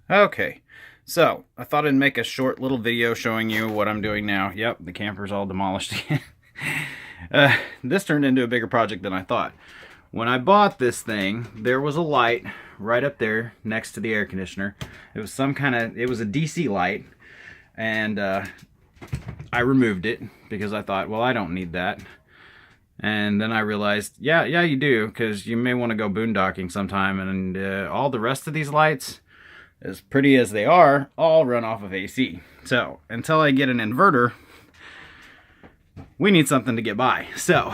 Okay, so I thought I'd make a short little video showing you what I'm doing now. Yep, the camper's all demolished again. This turned into a bigger project than I thought. When I bought this thing, there was a light right up there next to the air conditioner. It was it was a DC light, and I removed it because I thought, well, I don't need that. And then I realized, yeah, you do, because you may want to go boondocking sometime, and all the rest of these lights, as pretty as they are, all run off of AC. So until I get an inverter, we need something to get by. So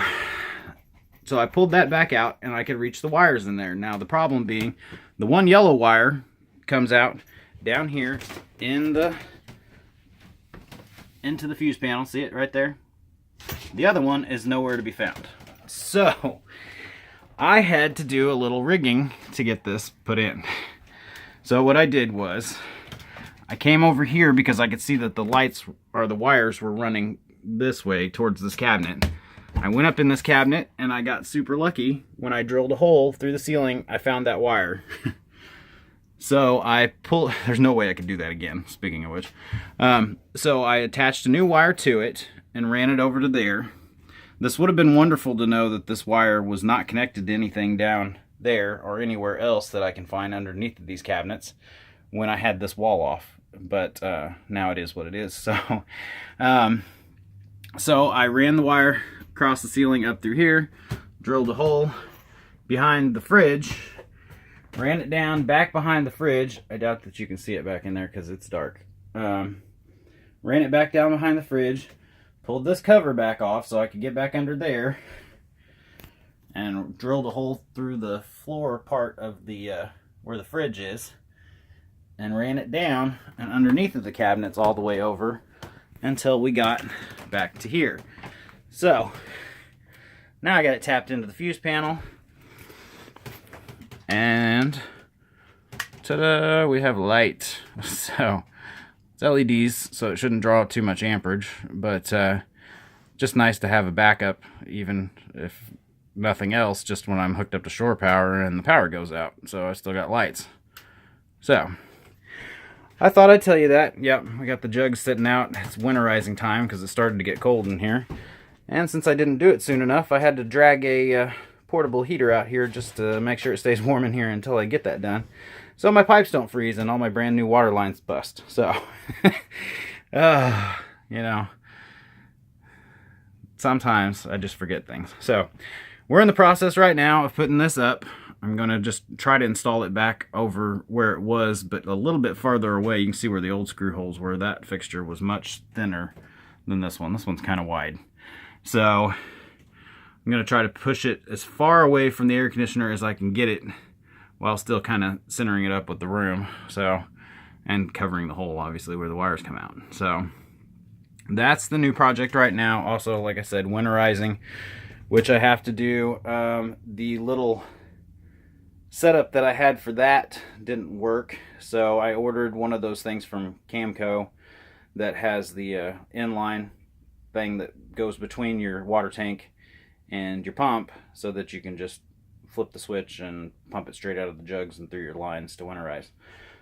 I pulled that back out, and I could reach the wires in there. Now the problem being, the one yellow wire comes out down here into the fuse panel. See it right there? The other one is nowhere to be found. So I had to do a little rigging to get this put in. So what I did was, I came over here because I could see that the lights or the wires were running this way towards this cabinet. I went up in this cabinet and I got super lucky. When I drilled a hole through the ceiling, I found that wire. So I pulled, there's no way I could do that again, speaking of which. So I attached a new wire to it and ran it over to there. This would have been wonderful to know that this wire was not connected to anything down there or anywhere else that I can find underneath of these cabinets when I had this wall off. But now it is what it is. So, so I ran the wire across the ceiling up through here, drilled a hole behind the fridge, ran it down back behind the fridge. I doubt that you can see it back in there because it's dark. Ran it back down behind the fridge, pulled this cover back off so I could get back under there, and drilled a hole through the floor part of the where the fridge is, and ran it down and underneath of the cabinets all the way over until we got back to here. So now I got it tapped into the fuse panel, and ta-da, we have light. So it's LEDs, so it shouldn't draw too much amperage, but just nice to have a backup, even if nothing else, just when I'm hooked up to shore power and the power goes out. So I still got lights. So I thought I'd tell you that. Yep, we got the jugs sitting out. It's winterizing time because it started to get cold in here. And since I didn't do it soon enough, I had to drag a portable heater out here just to make sure it stays warm in here until I get that done, so my pipes don't freeze and all my brand new water lines bust. So you know, sometimes I just forget things. So we're in the process right now of putting this up. I'm gonna just try to install it back over where it was, but a little bit farther away. You can see where the old screw holes were. That fixture was much thinner than this one. This one's kind of wide. So I'm going to try to push it as far away from the air conditioner as I can get it, while still kind of centering it up with the room. So, and covering the hole, obviously, where the wires come out. So that's the new project right now. Also, like I said, winterizing, which I have to do. The little setup that I had for that didn't work, so I ordered one of those things from Camco that has the inline thing that goes between your water tank and your pump, so that you can just flip the switch and pump it straight out of the jugs and through your lines to winterize.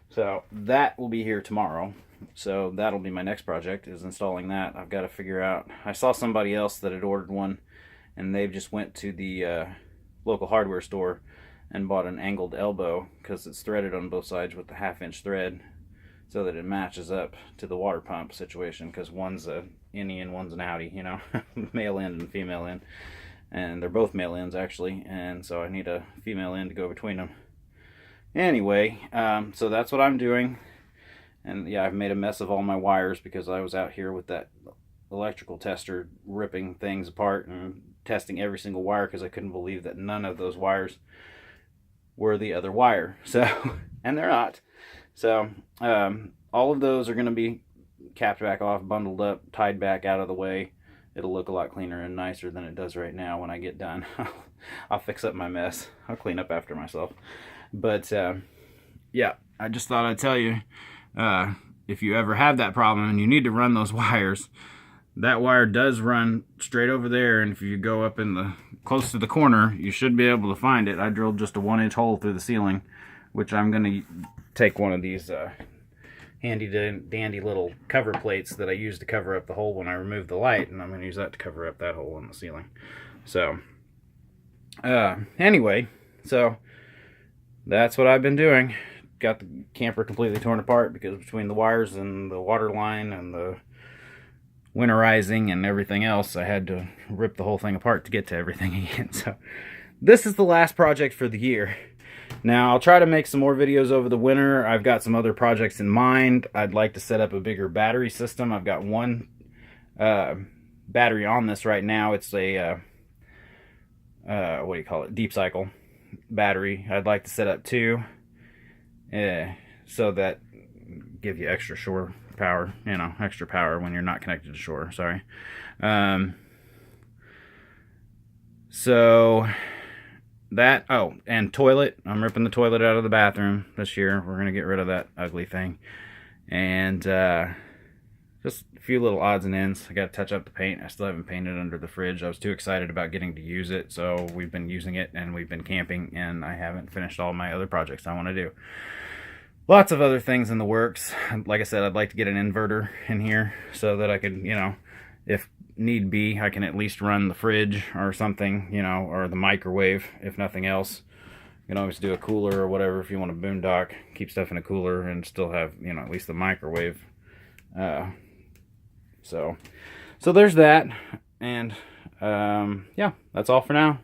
So that will be here tomorrow. So that'll be my next project, is installing that. I've got to figure out, I saw somebody else that had ordered one, and they've just went to the local hardware store and bought an angled elbow, because it's threaded on both sides with the 1/2-inch thread, so that it matches up to the water pump situation, because one's a innie and one's an outie, you know, male end and female end. And they're both male ends, actually, and so I need a female end to go between them. Anyway, so that's what I'm doing. And yeah, I've made a mess of all my wires because I was out here with that electrical tester ripping things apart and testing every single wire, because I couldn't believe that none of those wires were the other wire. So, and they're not. So all of those are going to be capped back off, bundled up, tied back out of the way. It'll look a lot cleaner and nicer than it does right now when I get done. I'll fix up my mess. I'll clean up after myself. But yeah, I just thought I'd tell you, if you ever have that problem and you need to run those wires, that wire does run straight over there, and if you go up in the close to the corner, you should be able to find it. I drilled just a 1-inch hole through the ceiling, which I'm going to take one of these handy dandy little cover plates that I use to cover up the hole when I remove the light, and I'm going to use that to cover up that hole in the ceiling. So anyway, so that's what I've been doing. Got the camper completely torn apart because between the wires and the water line and the winterizing and everything else, I had to rip the whole thing apart to get to everything again. So this is the last project for the year. Now I'll try to make some more videos over the winter. I've got some other projects in mind. I'd like to set up a bigger battery system. I've got one battery on this right now. It's a what do you call it, deep cycle battery. I'd like to set up two, so that give you extra shore power, you know, extra power when you're not connected to shore. Sorry. So that, oh, and toilet. I'm ripping the toilet out of the bathroom this year. We're gonna get rid of that ugly thing. And just a few little odds and ends. I got to touch up the paint. I still haven't painted under the fridge. I was too excited about getting to use it, so we've been using it and we've been camping, and I haven't finished all my other projects I want to do. Lots of other things in the works. Like I said, I'd like to get an inverter in here so that I could, you know, if need be, I can at least run the fridge or something, you know, or the microwave, if nothing else. You can always do a cooler or whatever if you want to boondock, keep stuff in a cooler and still have, you know, at least the microwave. So there's that. And yeah, that's all for now.